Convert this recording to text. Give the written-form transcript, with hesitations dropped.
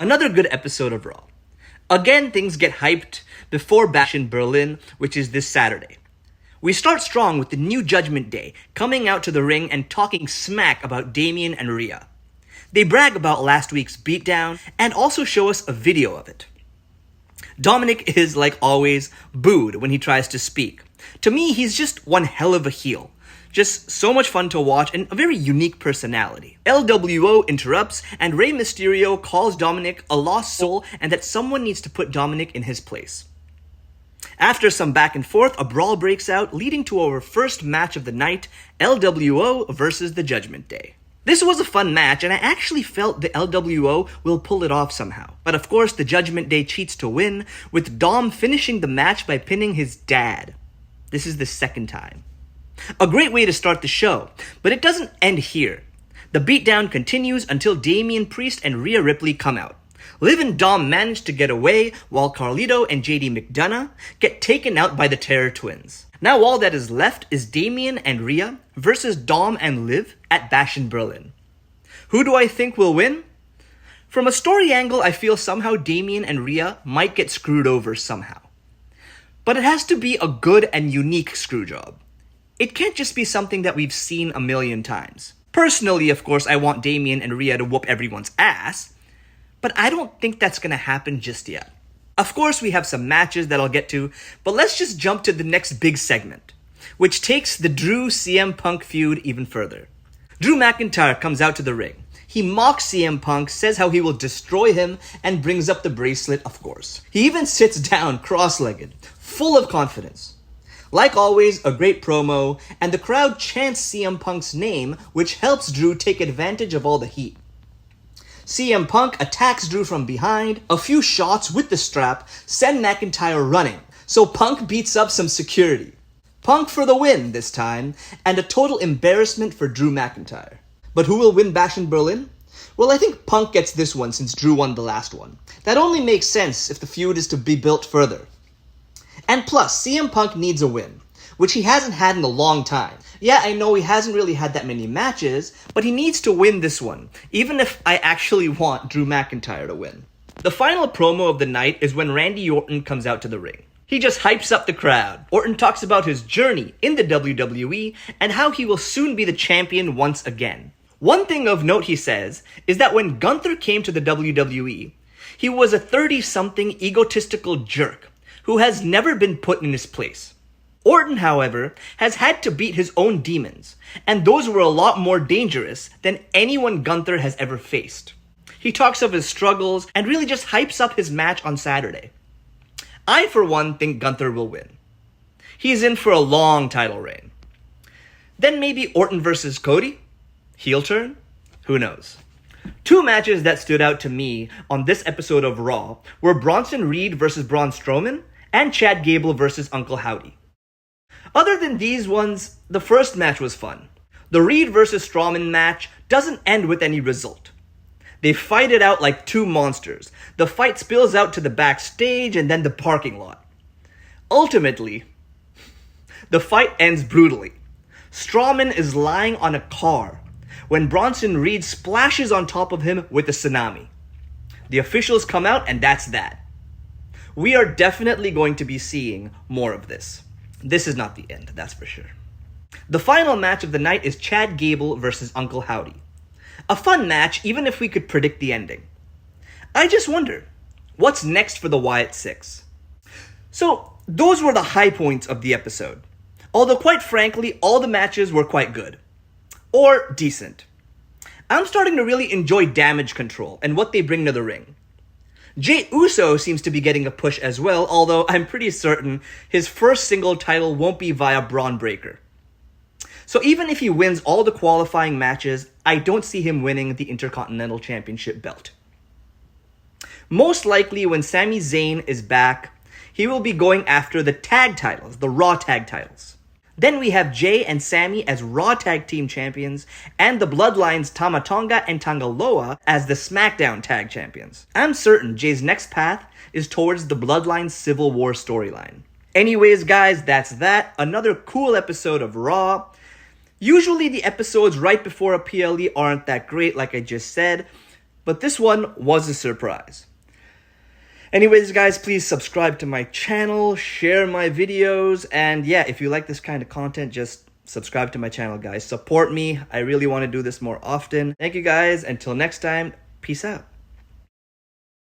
Another good episode of Raw. Again, things get hyped before Bash in Berlin, which is this Saturday. We start strong with the new Judgment Day coming out to the ring and talking smack about Damian and Rhea. They brag about last week's beatdown and also show us a video of it. Dominic is, like always, booed when he tries to speak. To me, he's just one hell of a heel. Just so much fun to watch and a very unique personality. LWO interrupts and Rey Mysterio calls Dominic a lost soul and that someone needs to put Dominic in his place. After some back and forth, a brawl breaks out, leading to our first match of the night, LWO versus the Judgment Day. This was a fun match, and I actually felt the LWO will pull it off somehow. But of course, the Judgment Day cheats to win, with Dom finishing the match by pinning his dad. This is the second time. A great way to start the show, but it doesn't end here. The beatdown continues until Damian Priest and Rhea Ripley come out. Liv and Dom manage to get away, while Carlito and JD McDonough get taken out by the Terror Twins. Now all that is left is Damian and Rhea versus Dom and Liv at Bash in Berlin. Who do I think will win? From a story angle, I feel somehow Damian and Rhea might get screwed over somehow. But it has to be a good and unique screwjob. It can't just be something that we've seen a million times. Personally, of course, I want Damian and Rhea to whoop everyone's ass, but I don't think that's gonna happen just yet. Of course, we have some matches that I'll get to, but let's just jump to the next big segment, which takes the Drew CM Punk feud even further. Drew McIntyre comes out to the ring. He mocks CM Punk, says how he will destroy him, and brings up the bracelet, of course. He even sits down cross-legged, full of confidence. Like always, a great promo, and the crowd chants CM Punk's name, which helps Drew take advantage of all the heat. CM Punk attacks Drew from behind. A few shots with the strap send McIntyre running, so Punk beats up some security. Punk for the win this time, and a total embarrassment for Drew McIntyre. But who will win Bash in Berlin? Well, I think Punk gets this one since Drew won the last one. That only makes sense if the feud is to be built further. And plus, CM Punk needs a win, which he hasn't had in a long time. Yeah, I know he hasn't really had that many matches, but he needs to win this one, even if I actually want Drew McIntyre to win. The final promo of the night is when Randy Orton comes out to the ring. He just hypes up the crowd. Orton talks about his journey in the WWE and how he will soon be the champion once again. One thing of note he says is that when Gunther came to the WWE, he was a 30-something egotistical jerk who has never been put in his place. Orton, however, has had to beat his own demons, and those were a lot more dangerous than anyone Gunther has ever faced. He talks of his struggles and really just hypes up his match on Saturday. I, for one, think Gunther will win. He's in for a long title reign. Then maybe Orton versus Cody? Heel turn? Who knows? Two matches that stood out to me on this episode of Raw were Bronson Reed versus Braun Strowman and Chad Gable versus Uncle Howdy. Other than these ones, the first match was fun. The Reed versus Strowman match doesn't end with any result. They fight it out like two monsters. The fight spills out to the backstage and then the parking lot. Ultimately, the fight ends brutally. Strowman is lying on a car when Bronson Reed splashes on top of him with a tsunami. The officials come out and that's that. We are definitely going to be seeing more of this. This is not the end, that's for sure. The final match of the night is Chad Gable versus Uncle Howdy. A fun match, even if we could predict the ending. I just wonder, what's next for the Wyatt Six? So, those were the high points of the episode. Although quite frankly, all the matches were quite good. Or decent. I'm starting to really enjoy Damage Control and what they bring to the ring. Jey Uso seems to be getting a push as well, although I'm pretty certain his first single title won't be via Braun Breaker. So even if he wins all the qualifying matches, I don't see him winning the Intercontinental Championship belt. Most likely when Sami Zayn is back, he will be going after the tag titles, the Raw tag titles. Then we have Jey and Sami as Raw Tag Team Champions, and the Bloodlines Tama Tonga and Tangaloa as the SmackDown Tag Champions. I'm certain Jey's next path is towards the Bloodlines Civil War storyline. Anyways, guys, that's that. Another cool episode of Raw. Usually the episodes right before a PLE aren't that great, like I just said, But this one was a surprise. Anyways, guys, please subscribe to my channel, share my videos, and yeah, if you like this kind of content, just subscribe to my channel, guys. Support me. I really want to do this more often. Thank you, guys. Until next time, peace out.